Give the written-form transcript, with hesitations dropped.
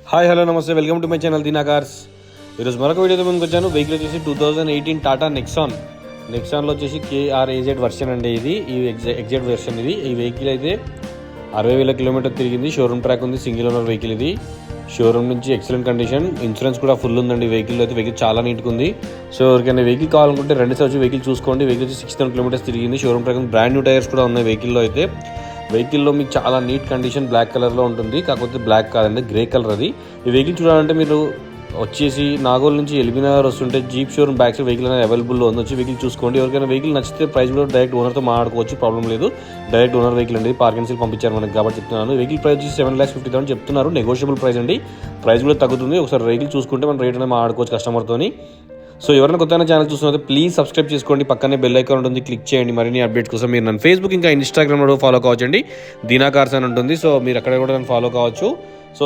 Hi hello నమస్తే welcome to my channel Deena Cars. ఈరోజు మరొక వీడియోతో ముందుకు వచ్చాను. వెహికల్ వచ్చేసి 2018 టాటా నెక్సాన్లో వచ్చేసి KR-AZ వర్షన్ అండి. ఈ ఎగ్జాక్ట్ వెర్షన్ ఇది. ఈ వెహికల్ అయితే 60,000 కిలోమీటర్ తిరిగింది. షోరూమ్ ట్రాక్ ఉంది. సింగిల్ ఓనర్ వెహికల్ ఇది. షోరూమ్ నుంచి ఎక్సలెంట్ కండిషన్, ఇన్సూరెన్స్ కూడా ఫుల్ ఉందండి. వెహికల్ అయితే వెహికల్ చాలా నీట్గా ఉంది. సో ఎవరికైనా వెహికల్ కావాలనుకుంటే రెండు సార్లు వెహికల్ చూసుకోండి. వెహికల్ వచ్చి 60,000 కిలోమీటర్స్ తిరిగింది. Showroom track brand new tyres కూడా ఉన్నాయి వెహికల్లో అయితే. వెహికల్లో మీకు చాలా నీట్ కండిషన్, బ్లాక్ కలర్లో ఉంటుంది. కాకపోతే బ్లాక్ కాదండి, గ్రే కలర్ అది. ఈ వెహికల్ చూడాలంటే మీరు వచ్చేసి నాగోల్ నుంచి ఎల్బీనగర్ వస్తుంటే jeep showroom back side vehicle అనేది అవైలబుల్లో ఉంది. వచ్చి వెహికల్ చూసుకోండి. ఎవరికైనా వెహికల్ నచ్చితే ప్రైస్ కూడా డైరెక్ట్ ఓనర్తో మాట్లాడుకోవచ్చు, ప్రాబ్లం లేదు. డైరెక్ట్ ఓనర్ వెహికల్ అండి. పార్కింగ్ సీల్ పంపించారు మనకి కాబట్టి చెప్తున్నాను. వెహికల్ ప్రైస్ వచ్చి 7,50,000 చెప్తున్నారు. నెగోషియబుల్ ప్రైస్ అండి. ప్రైస్ కూడా తగ్గుతుంది. ఒకసారి వెహికల్ చూసుకుంటే మనం రేట్ అనేది మాట్లాడుకోవచ్చు కస్టమర్తోని. సో ఎవరైనా కొత్తగా ఛానల్ చూస్తున్నట్టు ప్లీజ్ సబ్స్క్రైబ్ చేసుకోండి. పక్కనే బెల్ ఐకాన్ ఉంటుంది, క్లిక్ చేయండి. మరిన్ని అప్డేట్స్ కోసం మీరు నన్ను ఫేస్బుక్ ఇంకా ఇన్స్టాగ్రామ్లో ఫాలో కావచ్చండి. దీనా కార్స్ అని ఉంటుంది. సో మీరు అక్కడ కూడా నన్ను ఫాలో కావచ్చు. సో